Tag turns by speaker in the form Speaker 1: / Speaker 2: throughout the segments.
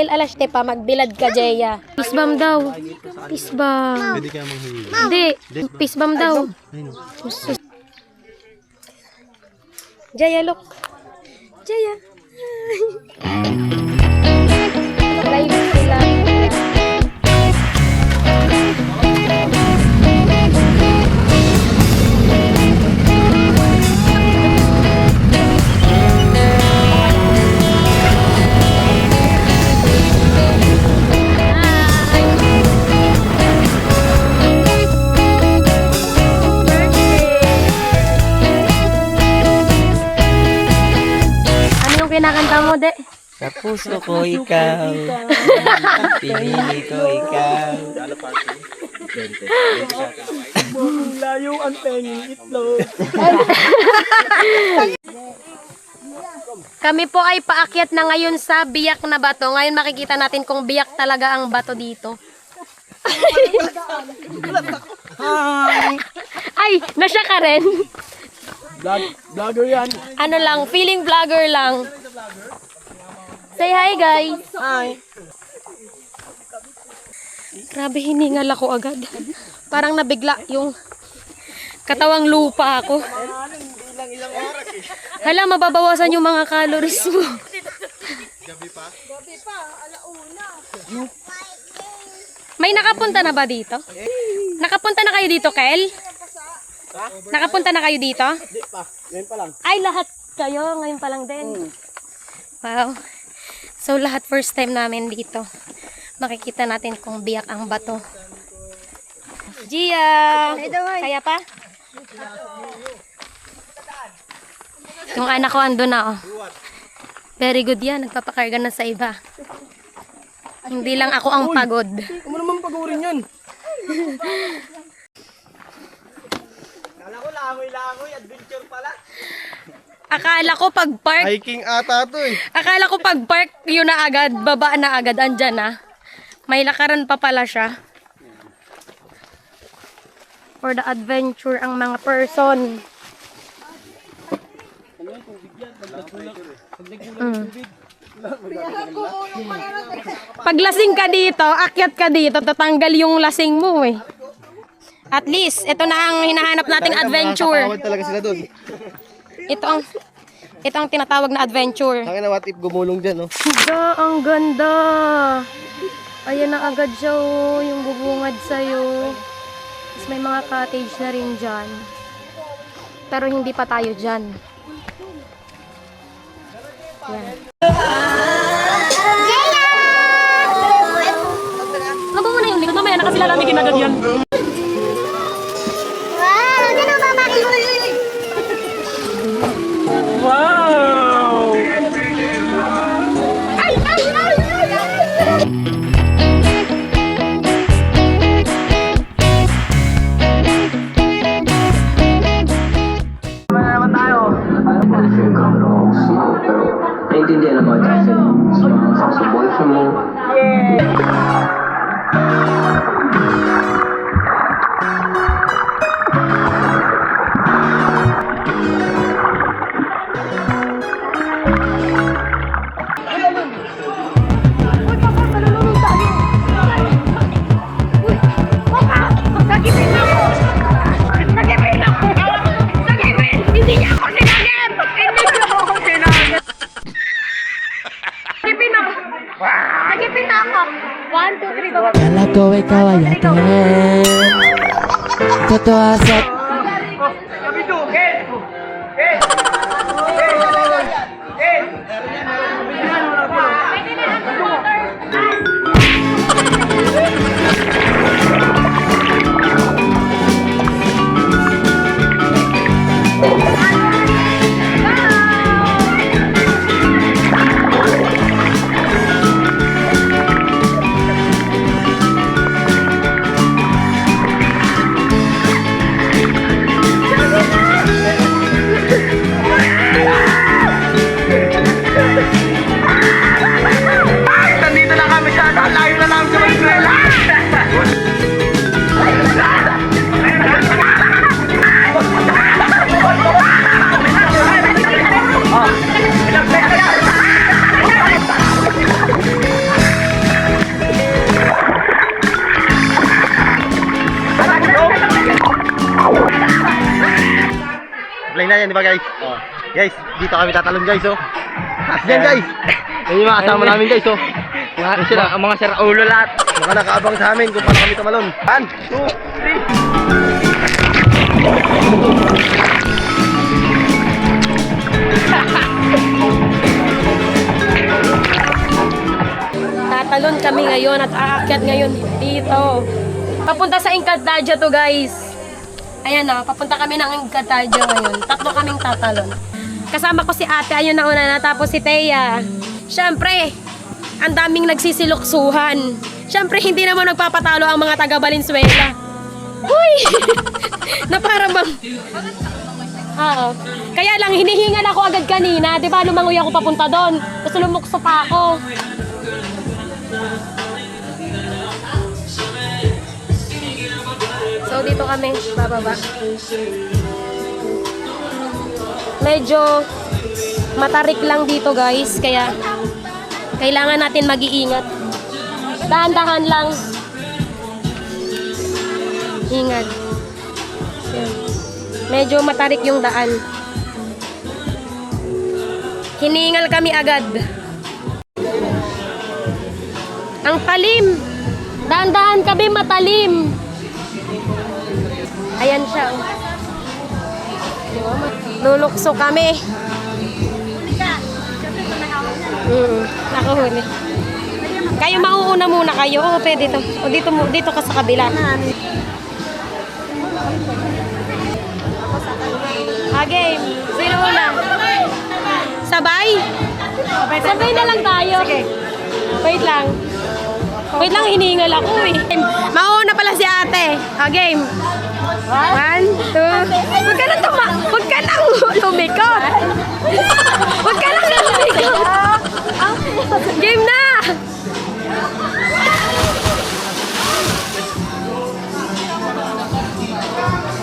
Speaker 1: Dahil alas pa, magbilad ka, Jeya. Pisbam daw. Pisbam.
Speaker 2: Pwede kaya manghingi.
Speaker 1: Hindi. Pisbam daw. Jeya, look. Jeya. Live sila. Kinakanta mo, de?
Speaker 3: Sa puso ko ikaw, pinili ko ikaw.
Speaker 2: Layo ang tenging itlog.
Speaker 1: Kami po ay paakyat na ngayon sa biyak na bato. Ngayon makikita natin kung biyak talaga ang bato dito. Ay, nasya ka rin.
Speaker 2: Vlogger yan.
Speaker 1: Ano lang, feeling vlogger lang. Say hi, guys.
Speaker 2: Hi.
Speaker 1: Grabe, hiningal ako agad. Parang nabigla yung katawang lupa ako. Hala, mababawasan yung mga calories mo.
Speaker 2: Gabi pa?
Speaker 1: Alauna. May nakapunta na ba dito? Nakapunta na kayo dito, Kel? Nakapunta na kayo dito?
Speaker 2: Hindi pa. Ngayon pa lang.
Speaker 1: Ay, lahat kayo. Ngayon pa lang din. Wow. So, lahat first time namin dito. Makikita natin kung biyak ang bato. Gia! Kaya pa? Yung anak ko ando na, oh. Very good yan. Nagpapakarga na sa iba. Hindi lang ako ang pagod.
Speaker 2: Ano naman pagurin yan? Kala ko langoy-langoy, adventure pala.
Speaker 1: Akala ko pag park,
Speaker 2: Hiking ata to eh.
Speaker 1: akala ko pag park, yun na agad, baba na agad, andyan na. May lakaran pa pala siya. For the adventure ang mga person. Pag lasing ka dito, akyat ka dito, tatanggal yung lasing mo eh. At least, ito na ang hinahanap nating adventure.
Speaker 2: Nakakatawad talaga sila dun.
Speaker 1: Ito ang tinatawag na adventure.
Speaker 2: Sakin na what if gumulong dyan, no?
Speaker 1: Ga, ang ganda. Ayan na agad siya, oh, yung bubungad sa'yo. Tapos may mga cottage na rin dyan. Pero hindi pa tayo dyan. Yan. Ano mo na yung likod? Mamaya na kasi lalamigin agad yan.
Speaker 2: Wow!
Speaker 3: Naintindihan naman kasi sa suporta mo.
Speaker 4: Kala ko ikaw ay atin. Totoo sa
Speaker 2: di ba guys? Oh. Guys, dito kami tatalon guys, oh. Taas yan guys. Yan yung mga kasama namin guys, oh. Mga sila, ang mga siraulo lahat. Mga nakaabang sa amin kung paano kami tumalon.
Speaker 1: 1, 2, 3. Tatalon kami ngayon at aakyat ngayon dito. Papunta sa Encantadia to guys. Ayan na, papunta kami ng Encantadia ngayon. 3 kaming tatalon. Kasama ko si ate, ayun na una na, tapos si Thea. Siyempre, ang daming nagsisiluksuhan. Siyempre, hindi naman nagpapatalo ang mga taga Valenzuela. Uy! Na para bang... Oo. Kaya lang, hinihingal ako agad kanina. Di ba, lumangoy ako papunta doon. Tapos lumukso pa ako. So, dito kami, bababa. Medyo matarik lang dito, guys. Kaya, kailangan natin mag-iingat. Dahan-dahan lang. Ingat. Yan. Medyo matarik yung daan. Hiningal kami agad. Ang talim. Dahan-dahan kami, matalim. Ayan siya. Lulukso kami. Nakahuli. Kayo mauuna muna kayo. Oo, pwede to. O dito ka sa kabila. Game. Sino una? Sabay? Sabay na lang tayo. Wait lang. Wait lang, hiningal ako eh. Mauna pala si ate. Game. 1, 2. Huwag ka lang lumikot. Huwag ka lang lumikot. Game na!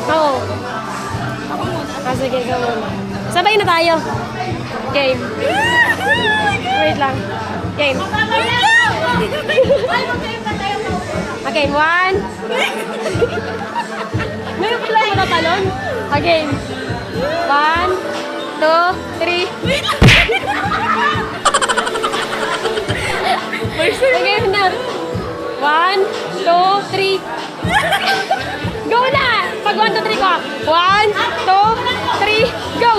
Speaker 1: Oo. Sige, go muna. Sabay na tayo. Game. Wait lang. Game. Okay, 1. Meron pala yung matatalon? Again. 1, 2, 3. Again na. 1, 2, 3. Go na! Pag 1, 2, 3 ko. 1, 2, 3, go!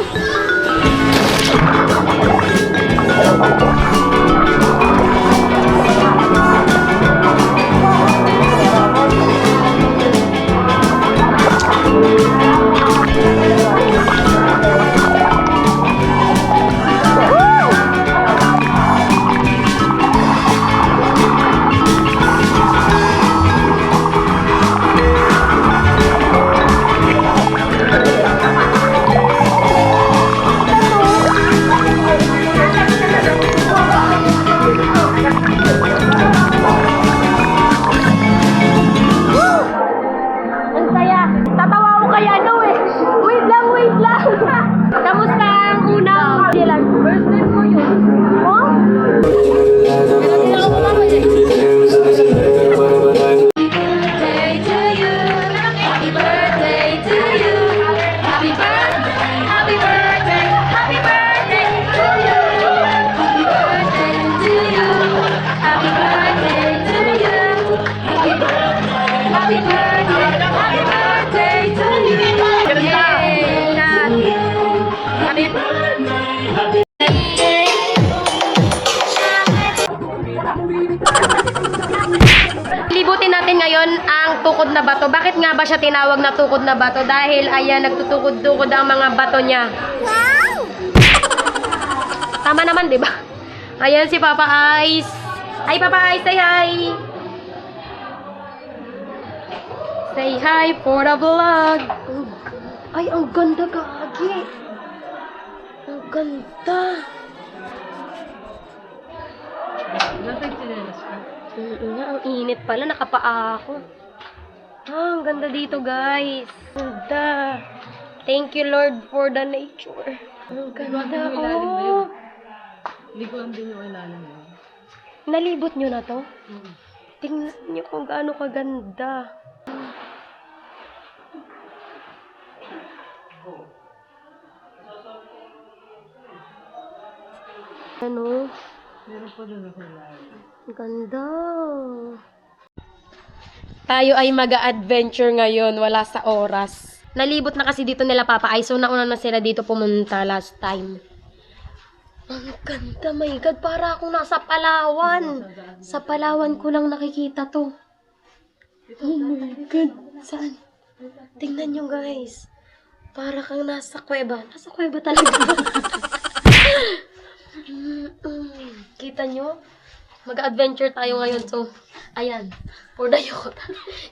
Speaker 1: Libutin natin ngayon ang tukod na bato. Bakit nga ba siya tinawag na tukod na bato? Dahil ayan, nagtutukod-tukod ang mga bato niya. Wow! Tama naman, di ba? Ayan si Papa Ice. Ay, Papa Ice, say hi! Say hi for the vlog. Ay, ang ganda, Gagi. Ang ganda. Ang init pala, nakapaa ako. Ang ganda dito, guys. Ganda. Thank you, Lord, for the nature. Ang ganda, oh.
Speaker 5: Liguan din yung ilalim mo.
Speaker 1: Nalibot nyo na to? Tingnan nyo kung gaano kaganda. Ano?
Speaker 5: Meron pa doon ako na.
Speaker 1: Ang ganda. Tayo ay mag-adventure ngayon, wala sa oras. Nalibot na kasi dito nila Papa Ay, so nauna na sila dito pumunta last time. Ang ganda, my God, para akong nasa Palawan. Sa Palawan ko lang nakikita to. Oh my God, saan? Tingnan nyo guys. Para kang nasa kuweba. Nasa kuweba talaga. Kita nyo? Mag-adventure tayo ngayon. So, ayan. For the youth.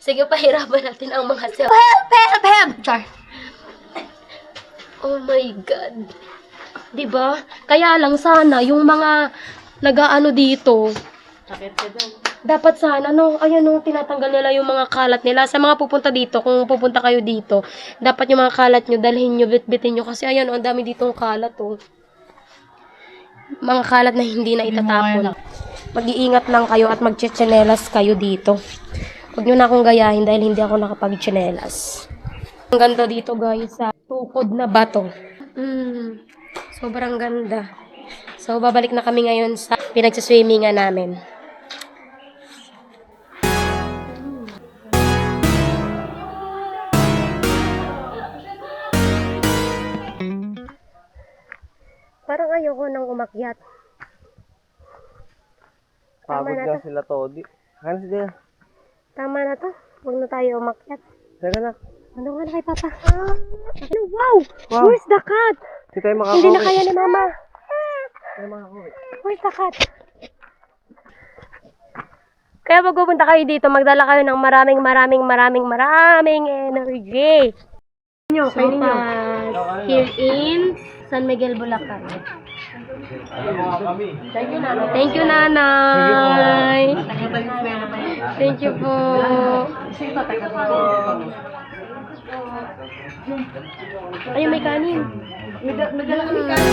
Speaker 1: Sige, pahirapan natin ang mga self. Help! Char. Oh my God. Diba? Kaya lang sana, yung mga nag-aano dito,
Speaker 5: Sakit ka daw.
Speaker 1: dapat sana, no, ayan no, tinatanggal nila yung mga kalat nila. Sa mga pupunta dito, kung pupunta kayo dito, dapat yung mga kalat nyo, dalhin nyo, bitbitin nyo. Kasi ayan, oh, ang dami ditong kalat, oh. Mga kalat na hindi na itatapon. Mag-iingat lang kayo at magchichinelas kayo dito. Huwag nyo na akong gayahin dahil hindi ako nakapag-chinelas. Ang ganda dito, guys, sa tukod na bato. Sobrang ganda. So, babalik na kami ngayon sa pinagsiswimmingan namin. Parang ayoko nang umakyat.
Speaker 2: Pagod
Speaker 1: na
Speaker 2: na
Speaker 1: to.
Speaker 2: sila, Todi. Ano sila?
Speaker 1: Tama na to. Huwag na tayo umakyat.
Speaker 2: Teka na.
Speaker 1: Ano nga na kay Papa? Ano? Wow! Where's the cat?
Speaker 2: Hindi tayo
Speaker 1: Hindi na
Speaker 2: makakauwi.
Speaker 1: kaya ni Mama.
Speaker 2: Tayo makakauwi.
Speaker 1: Where's the cat? Kaya pag pupunta kayo dito, magdala kayo ng maraming energy. Nyo, kayo ninyo. Here in San Miguel, Bulacan. Thank you, Nanay. Thank you, Nanay. Thank you po. Ayun, may kanin. May dala kami kanin.